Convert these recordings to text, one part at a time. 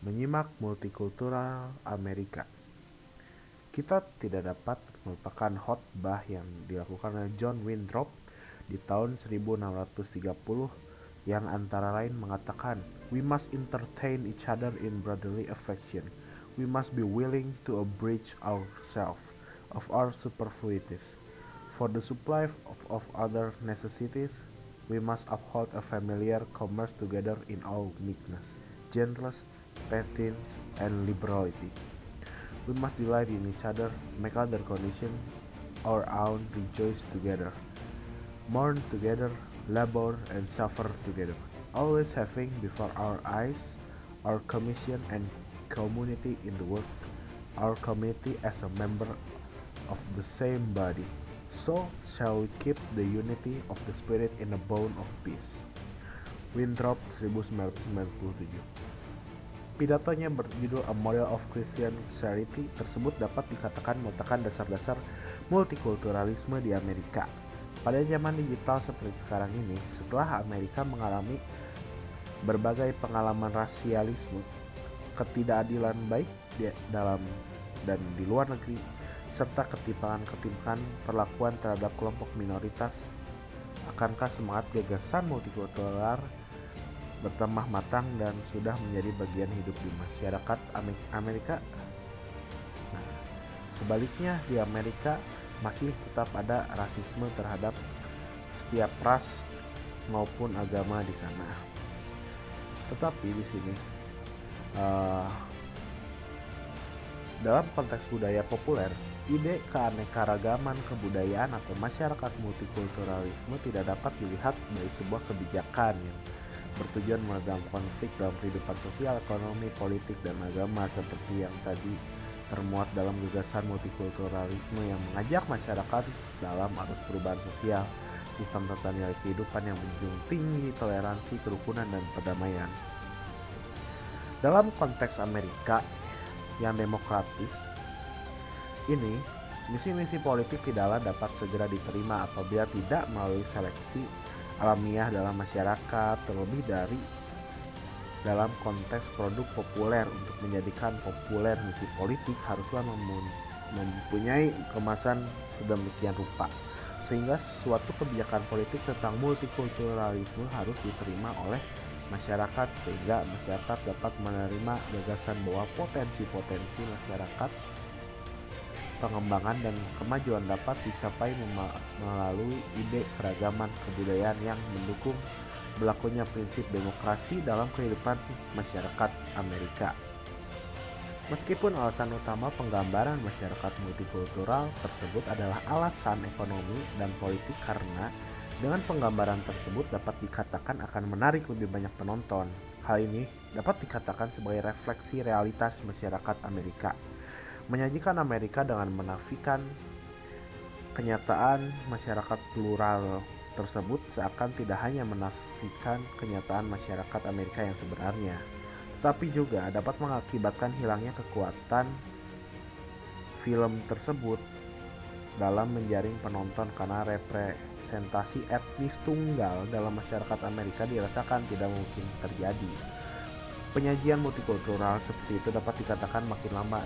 menyimak multikultural Amerika. Kita tidak dapat melupakan khotbah yang dilakukan oleh John Winthrop di tahun 1630 yang antara lain mengatakan, "We must entertain each other in brotherly affection. We must be willing to abridge ourselves of our superfluities. For the supply of other necessities, we must uphold a familiar commerce together in all meekness, gentleness, patience, and liberality. We must delight in each other, make other condition our own, rejoice together, mourn together, labor and suffer together, always having before our eyes our commission and community in the work, our community as a member of the same body. So shall we keep the unity of the spirit in a bond of peace." Winthrop 1997. Pidatonya berjudul A Model of Christian Charity tersebut dapat dikatakan meletakkan dasar-dasar multikulturalisme di Amerika. Pada zaman digital seperti sekarang ini, setelah Amerika mengalami berbagai pengalaman rasialisme, ketidakadilan baik di dalam dan di luar negeri, serta ketimpangan perlakuan terhadap kelompok minoritas, akankah semangat gagasan multikultural bertambah matang dan sudah menjadi bagian hidup di masyarakat Amerika? Nah, sebaliknya di Amerika masih tetap ada rasisme terhadap setiap ras maupun agama di sana. Tetapi di sini dalam konteks budaya populer, ide keanekaragaman kebudayaan atau masyarakat multikulturalisme tidak dapat dilihat dari sebuah kebijakan yang bertujuan meredam konflik dalam kehidupan sosial, ekonomi, politik, dan agama seperti yang tadi termuat dalam gagasan multikulturalisme yang mengajak masyarakat dalam arus perubahan sosial, sistem tata nilai kehidupan yang menjunjung tinggi toleransi, kerukunan, dan perdamaian. Dalam konteks Amerika yang demokratis ini, misi-misi politik tidaklah dapat segera diterima apabila tidak melalui seleksi alamiah dalam masyarakat, terlebih dari dalam konteks produk populer. Untuk menjadikan populer misi politik haruslah mempunyai kemasan sedemikian rupa sehingga suatu kebijakan politik tentang multikulturalisme harus diterima oleh masyarakat, sehingga masyarakat dapat menerima gagasan bahwa potensi-potensi masyarakat, pengembangan dan kemajuan dapat dicapai melalui ide keragaman kebudayaan yang mendukung berlakunya prinsip demokrasi dalam kehidupan masyarakat Amerika. Meskipun alasan utama penggambaran masyarakat multikultural tersebut adalah alasan ekonomi dan politik, karena dengan penggambaran tersebut dapat dikatakan akan menarik lebih banyak penonton. Hal ini dapat dikatakan sebagai refleksi realitas masyarakat Amerika. Menyajikan Amerika dengan menafikan kenyataan masyarakat plural tersebut seakan tidak hanya menafikan kenyataan masyarakat Amerika yang sebenarnya, tetapi juga dapat mengakibatkan hilangnya kekuatan film tersebut dalam menjaring penonton, karena representasi etnis tunggal dalam masyarakat Amerika dirasakan tidak mungkin terjadi. Penyajian multikultural seperti itu dapat dikatakan makin lama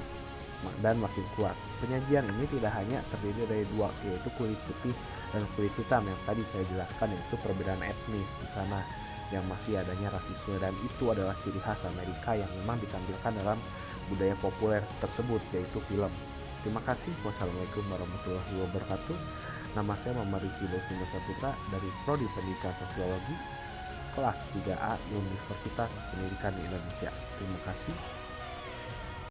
dan makin kuat. Penyajian ini tidak hanya terdiri dari dua, yaitu kulit putih dan kulit hitam yang tadi saya jelaskan, yaitu perbedaan etnis di sana yang masih adanya rasisme, dan itu adalah ciri khas Amerika yang memang ditampilkan dalam budaya populer tersebut, yaitu film. Terima kasih. Wassalamualaikum warahmatullahi wabarakatuh. Nama saya Muhammad Rizky Bosnimo Saputra dari Prodi Pendidikan Sosiologi kelas 3A Universitas Pendidikan di Indonesia. Terima kasih.